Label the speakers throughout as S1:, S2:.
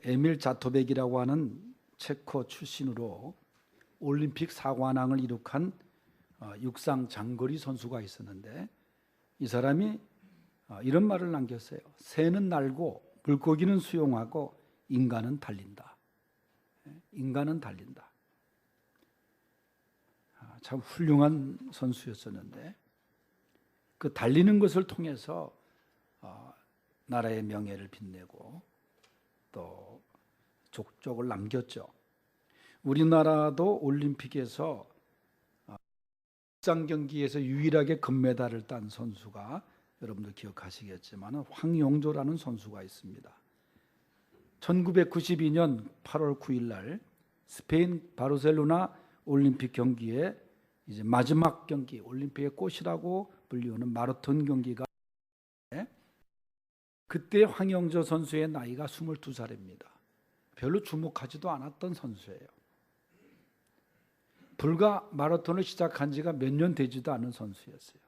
S1: 에밀 자토백이라고 하는 체코 출신으로 올림픽 4관왕을 이룩한 육상 장거리 선수가 있었는데, 이 사람이 이런 말을 남겼어요. 새는 날고 물고기는 수영하고 인간은 달린다. 인간은 달린다. 참 훌륭한 선수였었는데, 그 달리는 것을 통해서 나라의 명예를 빛내고 또 족적을 남겼죠. 우리나라도 올림픽에서 육상 경기에서 유일하게 금메달을 딴 선수가 여러분들 기억하시겠지만 황영조라는 선수가 있습니다. 1992년 8월 9일 날 스페인 바르셀로나 올림픽 경기에 이제 마지막 경기, 올림픽의 꽃이라고 불리우는 마라톤 경기가, 그때 황영조 선수의 나이가 22살입니다. 별로 주목하지도 않았던 선수예요. 불과 마라톤을 시작한 지가 몇 년 되지도 않은 선수였어요.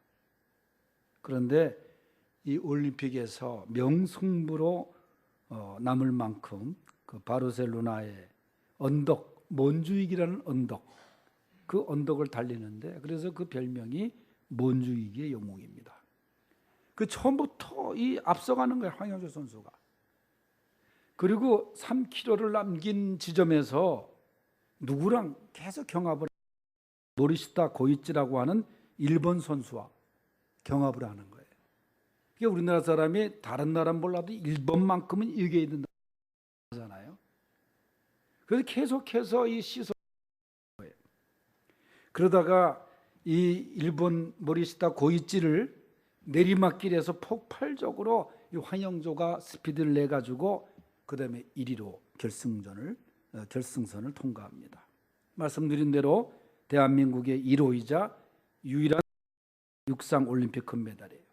S1: 그런데 이 올림픽에서 명승부로 남을 만큼 그 바르셀로나의 언덕, 몬주익이라는 언덕, 그 언덕을 달리는데, 그래서 그 별명이 몬주익의 영웅입니다. 그 처음부터 이 앞서가는 거예요, 황영조 선수가. 그리고 3km를 남긴 지점에서 누구랑 계속 경합을, 모리시타 고이치라고 하는 일본 선수와 경합을 하는 거예요. 그게 우리나라 사람이 다른 나라는 몰라도 일본만큼은 이겨야 된다잖아요. 그래서 계속해서 이 시선 거예요. 그러다가 이 일본 모리시타 고이치를 내리막길에서 폭발적으로 이 황영조가 스피드를 내 가지고 그다음에 1위로 결승선을 통과합니다. 말씀드린 대로 대한민국의 1호이자 유일한 육상 올림픽 금메달이에요.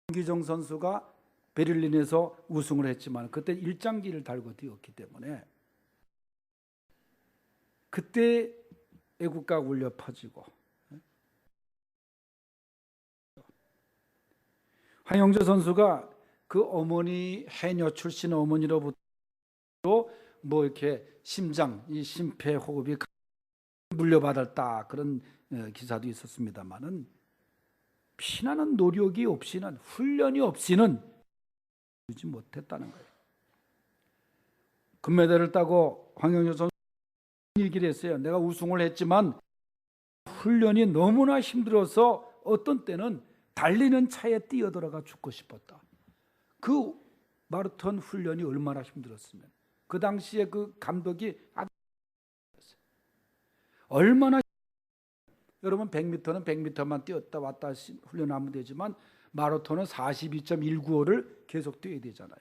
S1: 김기정 선수가 베를린에서 우승을 했지만 그때 일장기를 달고 뛰었기 때문에 그때 애국가가 울려 퍼지고, 황영조 선수가 그 어머니, 해녀 출신 어머니로부터 뭐 이렇게 심장, 이 심폐호흡이 물려받았다, 그런 기사도 있었습니다만은 피나는 노력이 없이는, 훈련이 없이는 되지 못했다는 거예요. 금메달을 따고 황영조 선수 얘기를 했어요. 내가 우승을 했지만 훈련이 너무나 힘들어서 어떤 때는 달리는 차에 뛰어들어가 죽고 싶었다. 그 마라톤 훈련이 얼마나 힘들었으면, 그 당시에 그 감독이 얼마나, 여러분 100m는 100m만 뛰었다 왔다 훈련하면 되지만 마라톤은 42.195를 계속 뛰어야 되잖아요.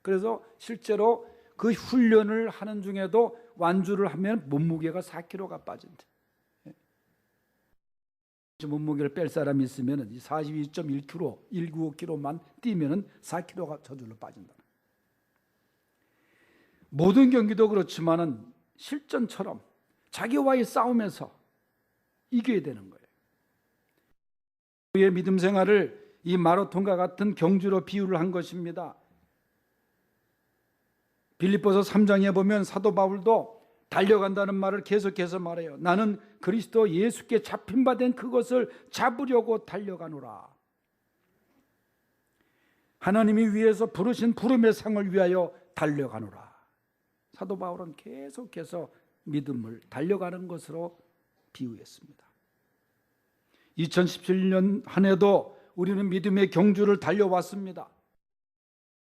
S1: 그래서 실제로 그 훈련을 하는 중에도 완주를 하면 몸무게가 4kg가 빠진다. 몸무게를 뺄 사람이 있으면 42.1kg, 195kg만 뛰면 4kg가 저절로 빠진다. 모든 경기도 그렇지만은 실전처럼 자기와의 싸움에서 이겨야 되는 거예요. 그의 믿음 생활을 이 마라톤과 같은 경주로 비유를 한 것입니다. 빌립보서 3장에 보면 사도 바울도 달려간다는 말을 계속해서 말해요. 나는 그리스도 예수께 잡힌 바 된 그것을 잡으려고 달려가노라. 하나님이 위에서 부르신 부름의 상을 위하여 달려가노라. 사도 바울은 계속해서 믿음을 달려가는 것으로 비유했습니다. 2017년 한 해도 우리는 믿음의 경주를 달려왔습니다.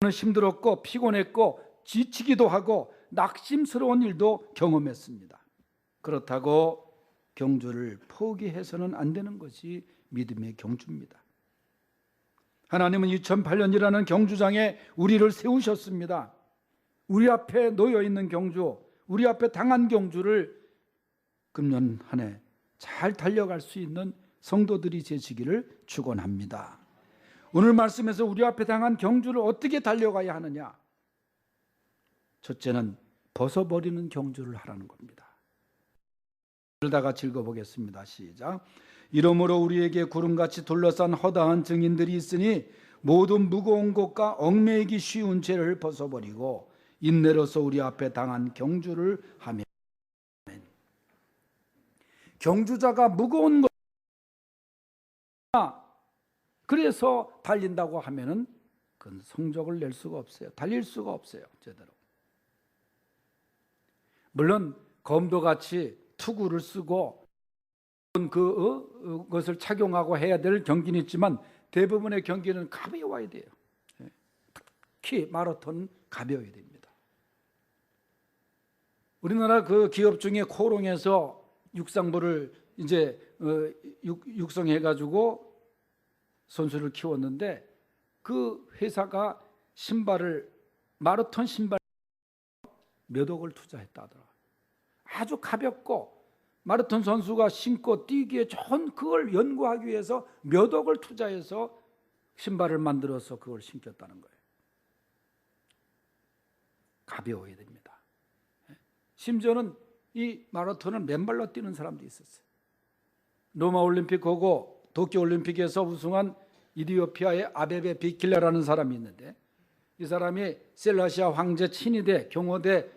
S1: 힘들었고 피곤했고 지치기도 하고 낙심스러운 일도 경험했습니다. 그렇다고 경주를 포기해서는 안 되는 것이 믿음의 경주입니다. 하나님은 2008년이라는 경주장에 우리를 세우셨습니다. 우리 앞에 놓여 있는 경주, 우리 앞에 당한 경주를 금년 한 해 잘 달려갈 수 있는 성도들이 되시기를 축원합니다. 오늘 말씀에서 우리 앞에 당한 경주를 어떻게 달려가야 하느냐? 첫째는 벗어버리는 경주를 하라는 겁니다. 다 같이 읽어보겠습니다. 시작. 이러므로 우리에게 구름같이 둘러싼 허다한 증인들이 있으니 모든 무거운 것과 얽매이기 쉬운 죄를 벗어버리고 인내로서 우리 앞에 당한 경주를 하며. 경주자가 무거운 것, 그래서 달린다고 하면은 그건 성적을 낼 수가 없어요. 달릴 수가 없어요, 제대로. 물론 검도같이 투구를 쓰고 그것을 착용하고 해야 될 경기는 있지만 대부분의 경기는 가벼워야 돼요. 특히 마라톤 가벼워야 됩니다. 우리나라 그 기업 중에 코롱에서 육상부를 이제 육성해가지고 선수를 키웠는데 그 회사가 신발을 마라톤 신발 몇 억을 투자했다 하더라고요. 아주 가볍고 마라톤 선수가 신고 뛰기에 좋은 그걸 연구하기 위해서 몇 억을 투자해서 신발을 만들어서 그걸 신겼다는 거예요. 가벼워야 됩니다. 심지어는 이 마라톤을 맨발로 뛰는 사람도 있었어요. 로마 올림픽 하고 도쿄 올림픽에서 우승한 이디오피아의 아베베 비킬라라는 사람이 있는데 이 사람이 셀라시아 황제 친위대 경호대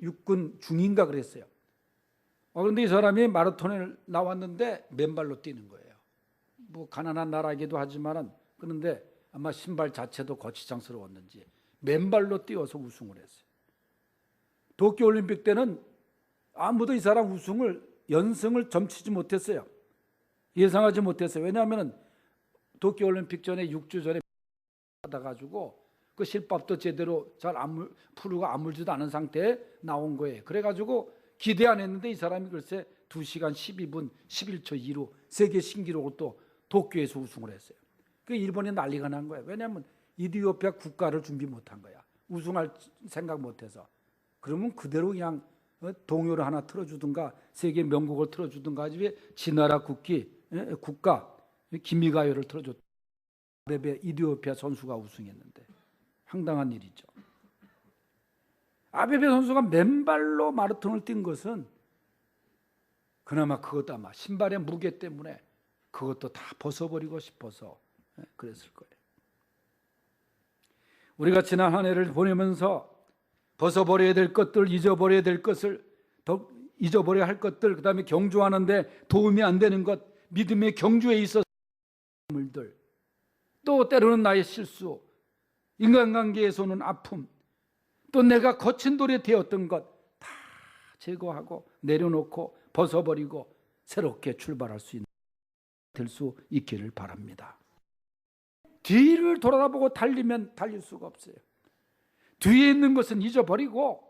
S1: 육군 중인가 그랬어요. 그런데 이 사람이 마라톤에 나왔는데 맨발로 뛰는 거예요. 뭐 가난한 나라이기도 하지만은 그런데 아마 신발 자체도 거치장스러웠는지 맨발로 뛰어서 우승을 했어요. 도쿄 올림픽 때는 아무도 이 사람 연승을 점치지 못했어요. 예상하지 못했어요. 왜냐하면 도쿄 올림픽 전에 6주 전에 받아가지고 그 실밥도 제대로 프루가 아물지도 않은 상태에 나온 거예요. 그래가지고 기대 안 했는데 이 사람이 글쎄 2시간 12분 11초 2로 세계 신기록을 또 도쿄에서 우승을 했어요. 그 일본이 난리가 난 거예요. 왜냐하면 이디오피아 국가를 준비 못한 거야. 우승할 생각 못해서. 그러면 그대로 그냥 동요를 하나 틀어주든가 세계 명곡을 틀어주든가 하지 지나라 국가 기미가요를 틀어줬다. 아베베 이디오피아 선수가 우승했는데 황당한 일이죠. 아베베 선수가 맨발로 마라톤을 뛴 것은 그나마 그것도 아마 신발의 무게 때문에 그것도 다 벗어버리고 싶어서 그랬을 거예요. 우리가 지난 한 해를 보내면서 벗어버려야 될 것들, 잊어버려야 될 것을 잊어버려야 할 것들, 그 다음에 경주하는데 도움이 안 되는 것, 믿음의 경주에 있어서 물들, 또 때로는 나의 실수, 인간관계에서는 아픔, 또 내가 거친 돌이 되었던 것 다 제거하고 내려놓고 벗어버리고 새롭게 출발할 수 될 수 있기를 바랍니다. 뒤를 돌아다보고 달리면 달릴 수가 없어요. 뒤에 있는 것은 잊어버리고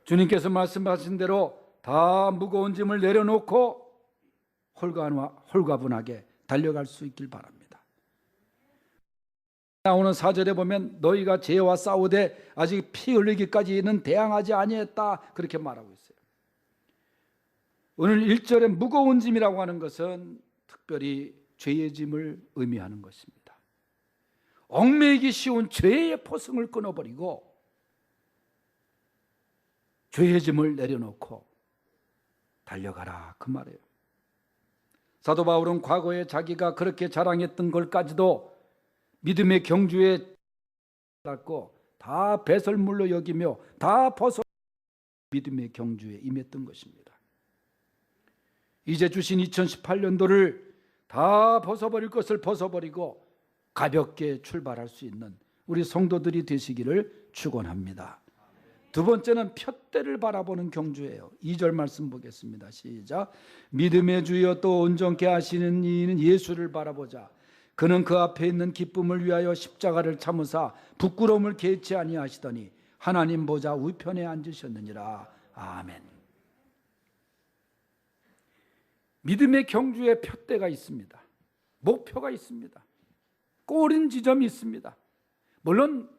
S1: 주님께서 말씀하신 대로 다 무거운 짐을 내려놓고 홀가분하게 달려갈 수 있길 바랍니다. 나오는 4절에 보면 너희가 죄와 싸우되 아직 피 흘리기까지는 대항하지 아니했다 그렇게 말하고 있어요. 오늘 1절에 무거운 짐이라고 하는 것은 특별히 죄의 짐을 의미하는 것입니다. 얽매이기 쉬운 죄의 포승을 끊어버리고 죄의 짐을 내려놓고 달려가라 그 말이에요. 사도 바울은 과거에 자기가 그렇게 자랑했던 것까지도 믿음의 경주에 닿고 다 배설물로 여기며 다 벗어 믿음의 경주에 임했던 것입니다. 이제 주신 2018년도를 다 벗어버릴 것을 벗어버리고 가볍게 출발할 수 있는 우리 성도들이 되시기를 축원합니다. 두 번째는 푯대를 바라보는 경주예요. 2절 말씀 보겠습니다. 시작. 믿음의 주여 또 온전케 하시는 이는 예수를 바라보자. 그는 그 앞에 있는 기쁨을 위하여 십자가를 참으사 부끄러움을 개치 아니하시더니 하나님 보좌 우편에 앉으셨느니라. 아멘. 믿음의 경주에 푯대가 있습니다. 목표가 있습니다. 꼬린 지점이 있습니다. 물론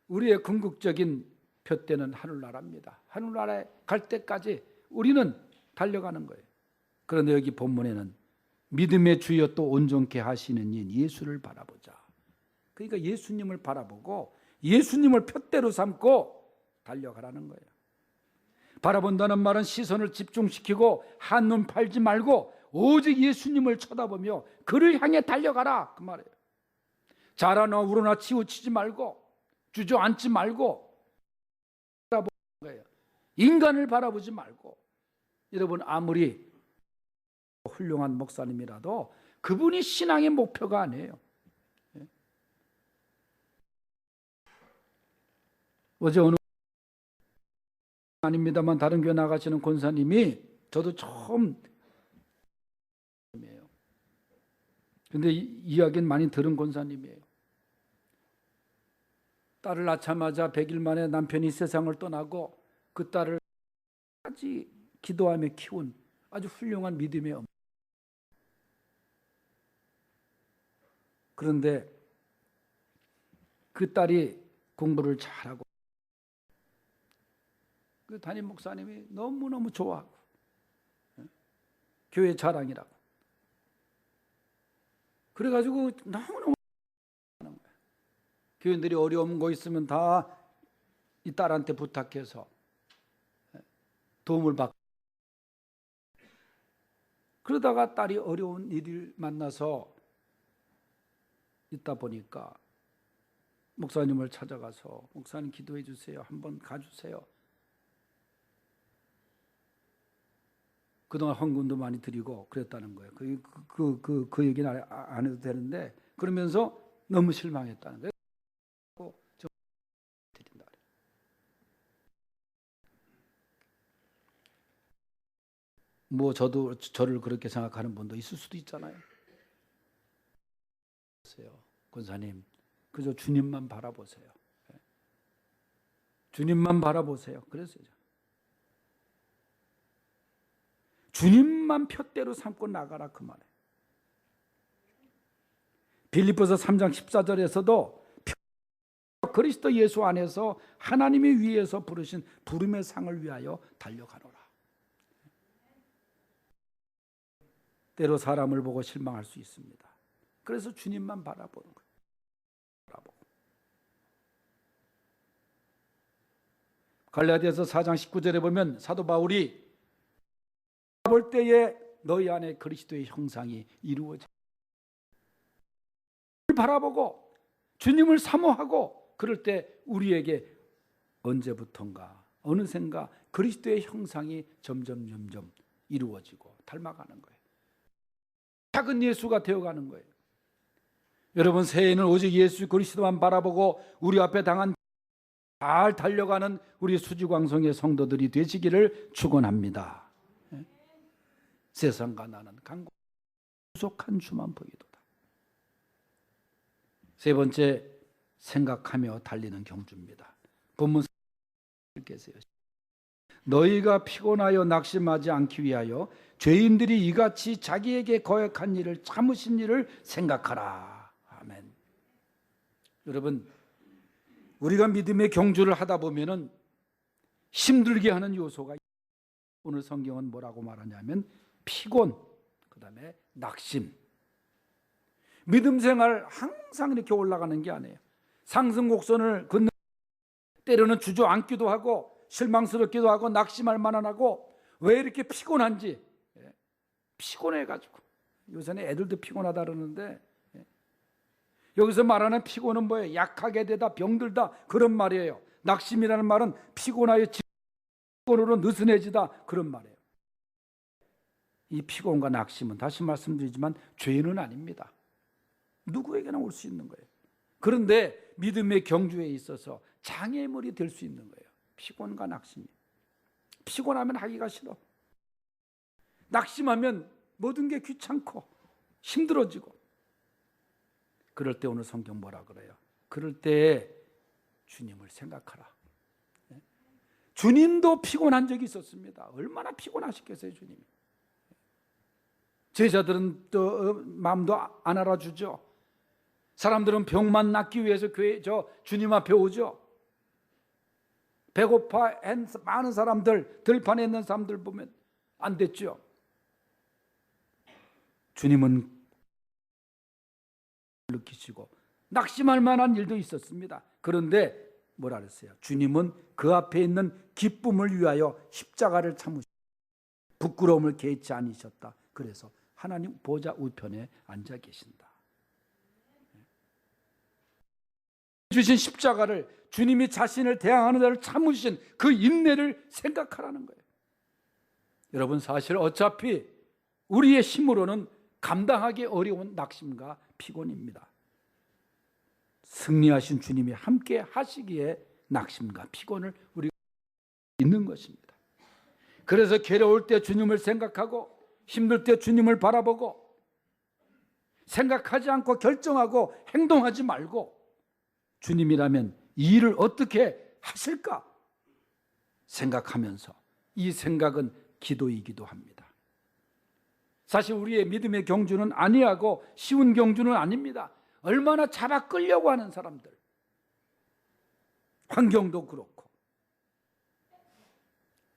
S1: 우리의 궁극적인 푯대는 하늘나라입니다. 하늘나라에 갈 때까지 우리는 달려가는 거예요. 그런데 여기 본문에는 믿음의 주여 또 온전케 하시는 인 예수를 바라보자. 그러니까 예수님을 바라보고 예수님을 푯대로 삼고 달려가라는 거예요. 바라본다는 말은 시선을 집중시키고 한눈 팔지 말고 오직 예수님을 쳐다보며 그를 향해 달려가라 그 말이에요. 자라나 우러나 치우치지 말고 주저앉지 말고 바라보는 거예요. 인간을 바라보지 말고. 여러분, 아무리 훌륭한 목사님이라도 그분이 신앙의 목표가 아니에요. 어제 어느 아닙니다만 다른 교회 나가시는 권사님이, 저도 처음 이에요. 근데 이야기는 많이 들은 권사님이에요. 딸을 낳자마자 100일 만에 남편이 세상을 떠나고 그 딸을 까지 기도하며 키운 아주 훌륭한 믿음의 엄마. 그런데 그 딸이 공부를 잘하고 그 담임 목사님이 너무너무 좋아하고 교회 자랑이라고 그래가지고 너무너무 하는 거예요. 교인들이 어려운 거 있으면 다 이 딸한테 부탁해서 도움을 받고, 그러다가 딸이 어려운 일을 만나서 있다 보니까 목사님을 찾아가서 목사님 기도해 주세요. 한번 가주세요. 그동안 헌금도 많이 드리고 그랬다는 거예요. 그 얘기는 안 해도 되는데, 그러면서 너무 실망했다는 거예요. 드린다. 뭐 저를 그렇게 생각하는 분도 있을 수도 있잖아요. 권사님, 그저 주님만 바라보세요. 주님만 바라보세요. 그랬어요. 주님만 푯대로 삼고 나가라, 그 말이에요. 빌립보서 3장 14절에서도 그리스도 예수 안에서 하나님이 위에서 부르신 부름의 상을 위하여 달려가노라. 때로 사람을 보고 실망할 수 있습니다. 그래서 주님만 바라보는 거예요. 갈라디아서 4장 19절에 보면 사도 바울이 볼 때에 너희 안에 그리스도의 형상이 이루어져. 바라보고 주님을 사모하고 그럴 때 우리에게 언제부턴가 어느샌가 그리스도의 형상이 점점 이루어지고 닮아가는 거예요. 작은 예수가 되어가는 거예요. 여러분, 새해에는 오직 예수 그리스도만 바라보고 우리 앞에 당한 잘 달려가는 우리 수지광성의 성도들이 되시기를 축원합니다. 세상과 나는 강고 부족한 주만 보이도다. 세 번째, 생각하며 달리는 경주입니다. 본문 읽겠어요. 너희가 피곤하여 낙심하지 않기 위하여 죄인들이 이같이 자기에게 거역한 일을 참으신 일을 생각하라. 아멘. 여러분, 우리가 믿음의 경주를 하다 보면은 힘들게 하는 요소가, 오늘 성경은 뭐라고 말하냐면 피곤, 그 다음에 낙심. 믿음 생활 항상 이렇게 올라가는 게 아니에요. 상승 곡선을 걷는, 때로는 주저앉기도 하고 실망스럽기도 하고 낙심할 만하고, 왜 이렇게 피곤한지, 피곤해가지고. 요새는 애들도 피곤하다 그러는데, 여기서 말하는 피곤은 뭐예요? 약하게 되다, 병들다, 그런 말이에요. 낙심이라는 말은 피곤하여 피곤으로 느슨해지다, 그런 말이에요. 이 피곤과 낙심은 다시 말씀드리지만 죄는 아닙니다. 누구에게나 올 수 있는 거예요. 그런데 믿음의 경주에 있어서 장애물이 될 수 있는 거예요. 피곤과 낙심이. 피곤하면 하기가 싫어. 낙심하면 모든 게 귀찮고 힘들어지고. 그럴 때 오늘 성경 뭐라 그래요? 그럴 때 주님을 생각하라. 주님도 피곤한 적이 있었습니다. 얼마나 피곤하셨겠어요, 주님이. 제자들은 또 마음도 안 알아주죠. 사람들은 병만 낫기 위해서 주님 앞에 오죠. 배고파 많은 사람들, 들판에 있는 사람들 보면 안 됐죠. 주님은 느끼시고 낙심할 만한 일도 있었습니다. 그런데 뭐라 그랬어요? 주님은 그 앞에 있는 기쁨을 위하여 십자가를 참으시고 부끄러움을 개의치 않으셨다. 그래서 하나님 보좌 우편에 앉아 계신다. 주신 십자가를 주님이 자신을 대항하는 자를 참으신 그 인내를 생각하라는 거예요. 여러분, 사실 어차피 우리의 힘으로는 감당하기 어려운 낙심과 피곤입니다. 승리하신 주님이 함께 하시기에 낙심과 피곤을 우리가 있는 것입니다. 그래서 괴로울 때 주님을 생각하고 힘들 때 주님을 바라보고 생각하지 않고 결정하고 행동하지 말고 주님이라면 이 일을 어떻게 하실까 생각하면서, 이 생각은 기도이기도 합니다. 사실 우리의 믿음의 경주는 안이하고 쉬운 경주는 아닙니다. 얼마나 잡아 끌려고 하는 사람들, 환경도 그렇고.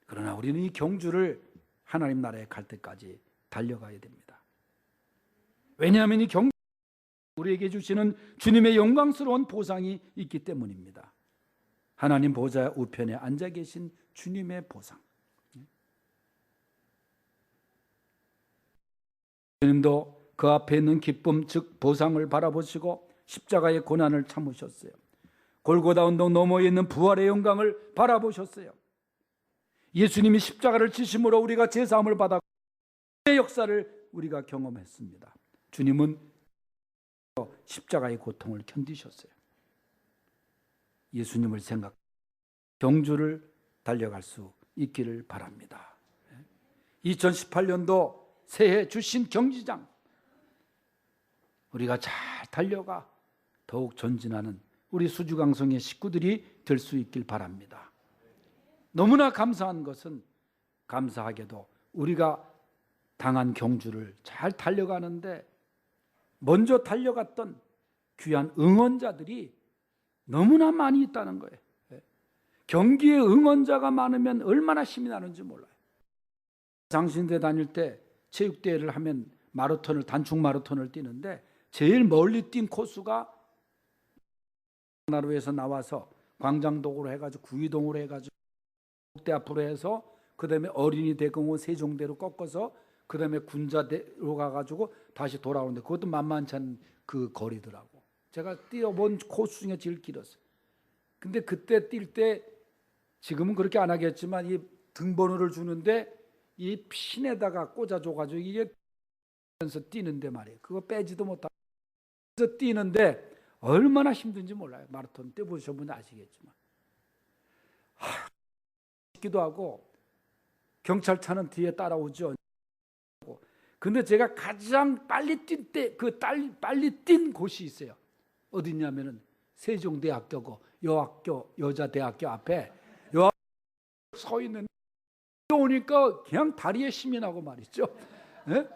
S1: 그러나 우리는 이 경주를 하나님 나라에 갈 때까지 달려가야 됩니다. 왜냐하면 이 경주 우리에게 주시는 주님의 영광스러운 보상이 있기 때문입니다. 하나님 보좌 우편에 앉아 계신 주님의 보상. 주님도 그 앞에 있는 기쁨, 즉 보상을 바라보시고 십자가의 고난을 참으셨어요. 골고다 언덕 너머에 있는 부활의 영광을 바라보셨어요. 예수님이 십자가를 지심으로 우리가 제사함을 받았고 의 역사를 우리가 경험했습니다. 주님은 십자가의 고통을 견디셨어요. 예수님을 생각, 경주를 달려갈 수 있기를 바랍니다. 2018년도 새해 주신 경지장, 우리가 잘 달려가 더욱 전진하는 우리 수주강성의 식구들이 될 수 있길 바랍니다. 너무나 감사한 것은, 감사하게도 우리가 당한 경주를 잘 달려가는데 먼저 달려갔던 귀한 응원자들이 너무나 많이 있다는 거예요. 경기에 응원자가 많으면 얼마나 힘이 나는지 몰라요. 장신대 다닐 때 체육대회를 하면 마라톤을, 단축 마라톤을 뛰는데 제일 멀리 뛴 코스가 나루에서 나와서 광장도로 해가지고 구이동으로 해가지고 대 앞으로 해서 그 다음에 어린이 대공원 세종대로 꺾어서 그 다음에 군자대로 가가지고 다시 돌아오는데 그것도 만만치 않은 그 거리더라고. 제가 뛰어본 코스 중에 제일 길었어요. 근데 그때 뛸 때, 지금은 그렇게 안 하겠지만 이 등번호를 주는데 이 핀에다가 꽂아줘가지고 이게 면서 뛰는데 말이에요. 그거 빼지도 못하고 뛰는데 얼마나 힘든지 몰라요. 마라톤 뛰어보신 분은 아시겠지만. 기도 하고 경찰차는 뒤에 따라오죠. 근데 제가 가장 빨리 뛴 때, 빨리 뛴 곳이 있어요. 어디냐면은 세종대학교고 여학교, 여자대학교 앞에 여학교 서 있는, 오니까 그냥 다리에 힘이 나고 말이죠. 네?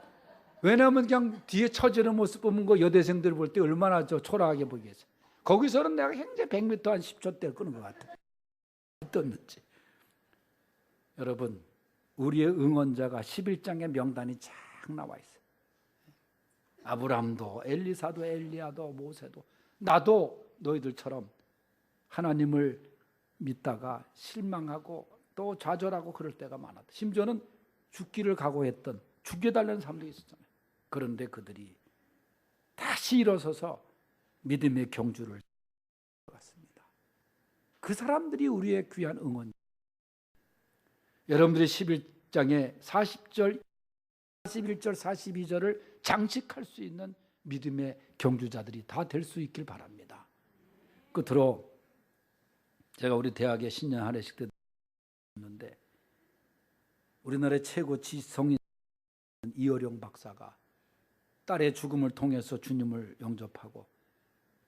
S1: 왜냐하면 그냥 뒤에 처지는 모습 보면 그 여대생들 볼 때 얼마나 초라하게 보이겠어요. 거기서는 내가 현재 100m 한 10초 때 끄는 것 같아요. 떴는지. 여러분, 우리의 응원자가 11장의 명단이 쫙 나와 있어요. 아브라함도, 엘리사도, 엘리야도, 모세도, 나도 너희들처럼 하나님을 믿다가 실망하고 또 좌절하고 그럴 때가 많았다. 심지어는 죽기를 각오했던, 죽여달라는 사람도 있었잖아요. 그런데 그들이 다시 일어서서 믿음의 경주를 갔습니다. 그 사람들이 우리의 귀한 응원. 여러분들이 11장의 40절, 41절, 42절을 장식할 수 있는 믿음의 경주자들이 다 될 수 있길 바랍니다. 끝으로 제가 우리 대학의 신년 할례식 때 했는데, 우리나라의 최고 지성인 이어령 박사가 딸의 죽음을 통해서 주님을 영접하고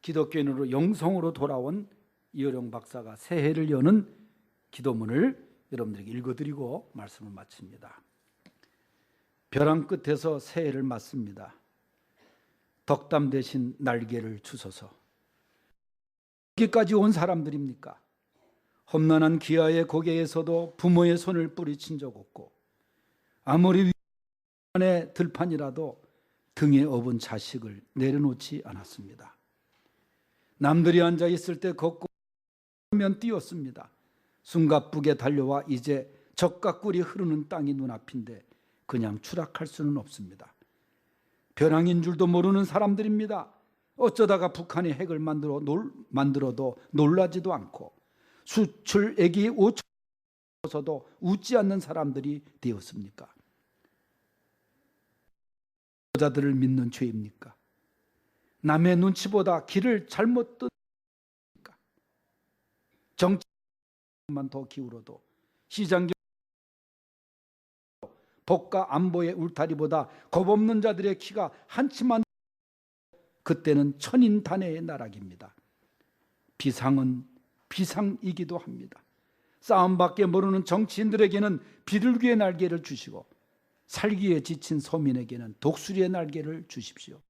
S1: 기독교인으로 영성으로 돌아온 이어령 박사가 새해를 여는 기도문을 여러분들에게 읽어드리고 말씀을 마칩니다. 벼랑 끝에서 새해를 맞습니다. 덕담 대신 날개를 주소서. 여기까지 온 사람들입니까? 험난한 기아의 고개에서도 부모의 손을 뿌리친 적 없고, 아무리 위안의 들판이라도 등에 업은 자식을 내려놓지 않았습니다. 남들이 앉아 있을 때 걷고 면 뛰었습니다. 숨가쁘게 달려와 이제 적과 꿀이 흐르는 땅이 눈앞인데 그냥 추락할 수는 없습니다. 벼랑인 줄도 모르는 사람들입니다. 어쩌다가 북한이 핵을 만들어도 놀라지도 않고 수출액이 5천서도 웃지 않는 사람들이 되었습니까? 여자들을 믿는 죄입니까? 남의 눈치보다 길을 잘못 뜯니까? 정치만 더 기울어도 시장 복과 안보의 울타리보다 겁없는 자들의 키가 한치만 그때는 천인단해의 나락입니다. 비상은 비상이기도 합니다. 싸움밖에 모르는 정치인들에게는 비둘기의 날개를 주시고 살기에 지친 서민에게는 독수리의 날개를 주십시오.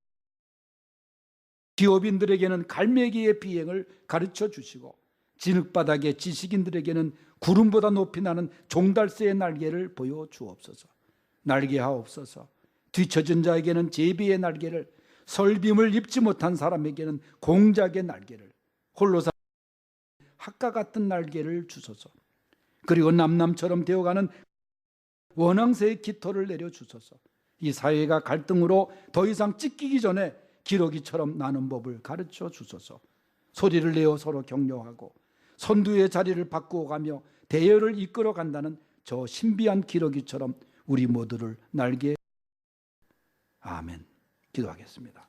S1: 기업인들에게는 갈매기의 비행을 가르쳐 주시고 진흙바닥의 지식인들에게는 구름보다 높이 나는 종달새의 날개를 보여주옵소서. 날개하옵소서. 뒤처진 자에게는 제비의 날개를, 설빔을 입지 못한 사람에게는 공작의 날개를, 홀로 사 학과 같은 날개를 주소서. 그리고 남남처럼 되어가는 원앙새의 깃털을 내려주소서. 이 사회가 갈등으로 더 이상 찢기기 전에 기러기처럼 나는 법을 가르쳐 주소서. 소리를 내어 서로 격려하고 선두의 자리를 바꾸어 가며 대열을 이끌어 간다는 저 신비한 기러기처럼 우리 모두를 날개. 아멘. 기도하겠습니다.